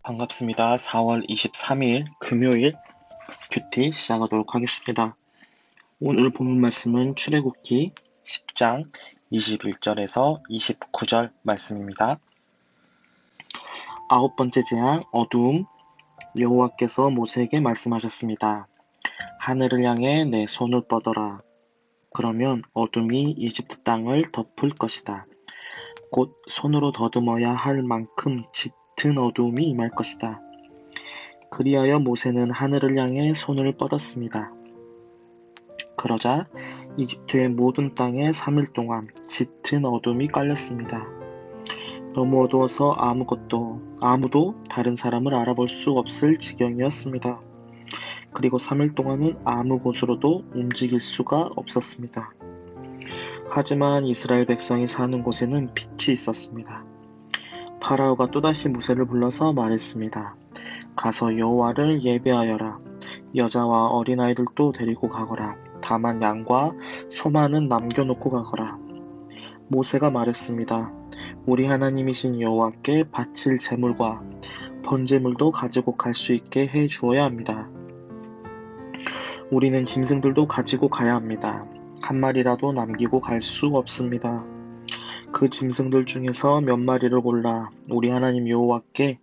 반갑습니다. 4월 23일 금요일 큐티 시작하도록 하겠습니다. 오늘 본문 말씀은 출애굽기 10장 21절에서 29절 말씀입니다. 아홉 번째 재앙 어두움. 여호와께서 모세에게 말씀하셨습니다. 하늘을 향해 내 손을 뻗어라. 그러면 어둠이 이집트 땅을 덮을 것이다. 곧 손으로 더듬어야 할 만큼 짙은 어두움이 임할 것이다. 그리하여 모세는 하늘을 향해 손을 뻗었습니다. 그러자 이집트의 모든 땅에 3일 동안 짙은 어둠이 깔렸습니다. 너무 어두워서 아무도 다른 사람을 알아볼 수 없을 지경이었습니다. 그리고 3일 동안은 아무 곳으로도 움직일 수가 없었습니다. 하지만 이스라엘 백성이 사는 곳에는 빛이 있었습니다. 파라오가 또다시 모세를 불러서 말했습니다. 가서 여호와를 예배하여라. 여자와 어린아이들도 데리고 가거라. 다만 양과 소만은 남겨놓고 가거라. 모세가 말했습니다. 우리 하나님이신 여호와께 바칠 제물과 번제물도 가지고 갈 수 있게 해 주어야 합니다. 우리는 짐승들도 가지고 가야 합니다. 한 마리라도 남기고 갈 수 없습니다. 그 짐승들 중에서 몇 마리를 골라 우리 하나님 여호와께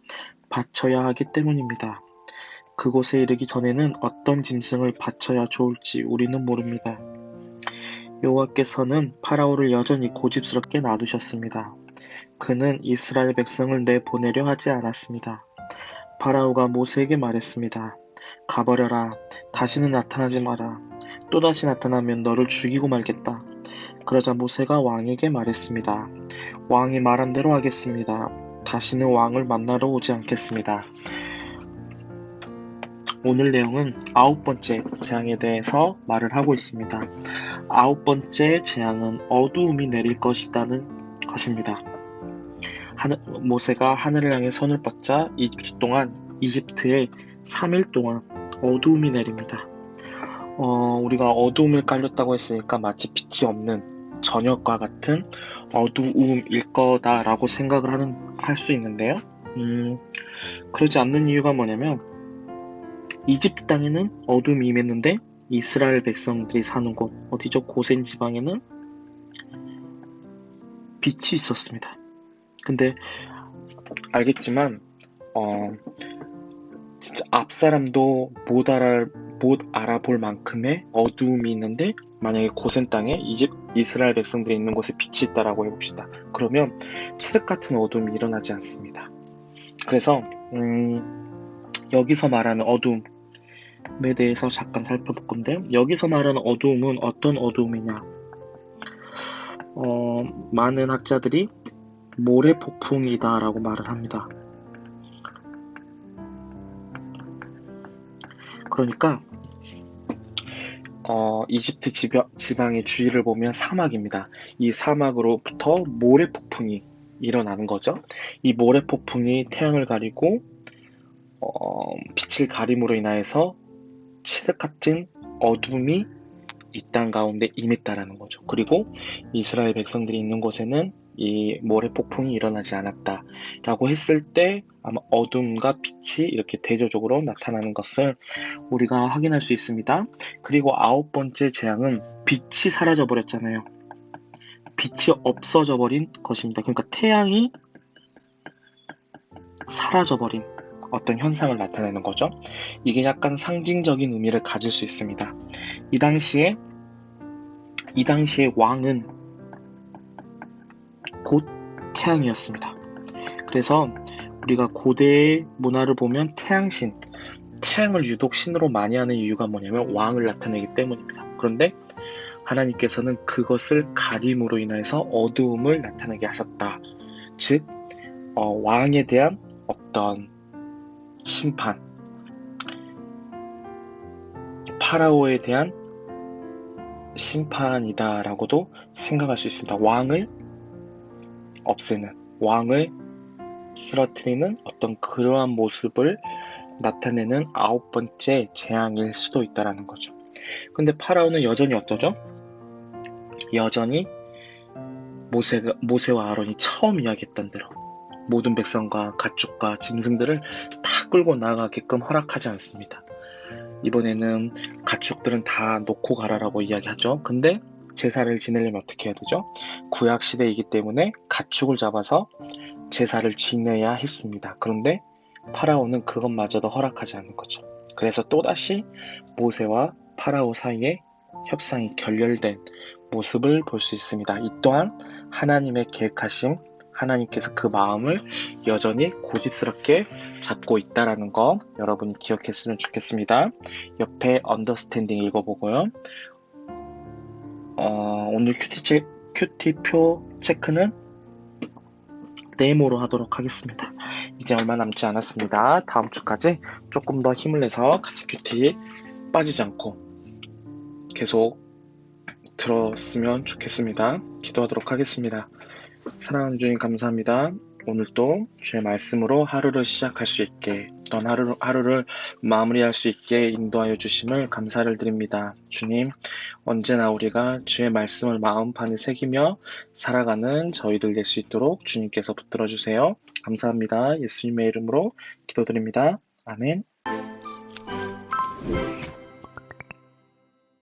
바쳐야 하기 때문입니다. 그곳에 이르기 전에는 어떤 짐승을 바쳐야 좋을지 우리는 모릅니다. 여호와께서는 파라오를 여전히 고집스럽게 놔두셨습니다. 그는 이스라엘 백성을 내보내려 하지 않았습니다. 파라오가 모세에게 말했습니다. 가버려라. 다시는 나타나지 마라. 또다시 나타나면 너를 죽이고 말겠다. 그러자 모세가 왕에게 말했습니다. 왕이 말한 대로 하겠습니다. 다시는 왕을 만나러 오지 않겠습니다. 오늘 내용은 아홉 번째 재앙에 대해서 말을 하고 있습니다. 아홉 번째 재앙은 어두움이 내릴 것이라는 것입니다. 모세가 하늘을 향해 손을 뻗자 이집트에 3일 동안 어두움이 내립니다. 우리가 어두움을 깔렸다고 했으니까 마치 빛이 없는 저녁과 같은 어두움일 거다라고 생각을 할 수 있는데요. 그러지 않는 이유가 뭐냐면 이집트 땅에는 어둠이 임했는데 이스라엘 백성들이 사는 곳, 어디죠? 고센 지방에는 빛이 있었습니다. 근데 알겠지만 진짜 앞사람도 못 알아볼 만큼의 어두움이 있는데 만약에 고센 땅에 이스라엘 백성들이 있는 곳에 빛이 있다라고 해봅시다. 그러면 칠흑 같은 어두움이 일어나지 않습니다. 그래서 여기서 말하는 어두움에 대해서 잠깐 살펴볼 건데, 여기서 말하는 어두움은 어떤 어두움이냐? 많은 학자들이 모래폭풍이다라고 말을 합니다. 그러니까 이집트 지방의 주위를 보면 사막입니다. 이 사막으로부터 모래폭풍이 일어나는 거죠. 이 모래폭풍이 태양을 가리고 빛을 가림으로 인하여서 칠흑 같은 어둠이 이 땅 가운데 임했다라는 거죠. 그리고 이스라엘 백성들이 있는 곳에는 이 모래폭풍이 일어나지 않았다라고 했을 때 아마 어둠과 빛이 이렇게 대조적으로 나타나는 것을 우리가 확인할 수 있습니다. 그리고 아홉 번째 재앙은 빛이 사라져 버렸잖아요. 빛이 없어져 버린 것입니다. 그러니까 태양이 사라져 버린 어떤 현상을 나타내는 거죠. 이게 약간 상징적인 의미를 가질 수 있습니다. 이 당시에 왕은 곧 태양이었습니다. 그래서 우리가 고대의 문화를 보면 태양을 유독 신으로 많이 하는 이유가 뭐냐면 왕을 나타내기 때문입니다. 그런데 하나님께서는 그것을 가림으로 인해서 어두움을 나타내게 하셨다. 즉 왕에 대한 어떤 심판, 파라오에 대한 심판이다라고도 생각할 수 있습니다. 왕을 없애는, 왕을 쓰러뜨리는 어떤 그러한 모습을 나타내는 아홉 번째 재앙일 수도 있다라는 거죠. 근데 파라오는 여전히 어떠죠? 여전히 모세와 아론이 처음 이야기했던 대로 모든 백성과 가축과 짐승들을 다 끌고 나가게끔 허락하지 않습니다. 이번에는 가축들은 다 놓고 가라라고 이야기하죠. 근데 제사를 지내려면 어떻게 해야 되죠? 구약 시대이기 때문에 가축을 잡아서 제사를 지내야 했습니다. 그런데 파라오는 그것마저도 허락하지 않는 거죠. 그래서 또다시 모세와 파라오 사이에 협상이 결렬된 모습을 볼 수 있습니다. 이 또한 하나님의 계획하심, 하나님께서 그 마음을 여전히 고집스럽게 잡고 있다라는 거 여러분이 기억했으면 좋겠습니다. 옆에 언더스탠딩 읽어보고요. 오늘 큐티표 체크는 네모로 하도록 하겠습니다. 이제 얼마 남지 않았습니다. 다음 주까지 조금 더 힘을 내서 같이 큐티 빠지지 않고 계속 들었으면 좋겠습니다. 기도하도록 하겠습니다. 사랑하는 주님 감사합니다. 오늘도 주의 말씀으로 하루를 시작할 수 있게, 어떤 하루를 마무리할 수 있게 인도하여 주심을 감사를 드립니다. 주님, 언제나 우리가 주의 말씀을 마음판에 새기며 살아가는 저희들 될 수 있도록 주님께서 붙들어 주세요. 감사합니다. 예수님의 이름으로 기도드립니다. 아멘.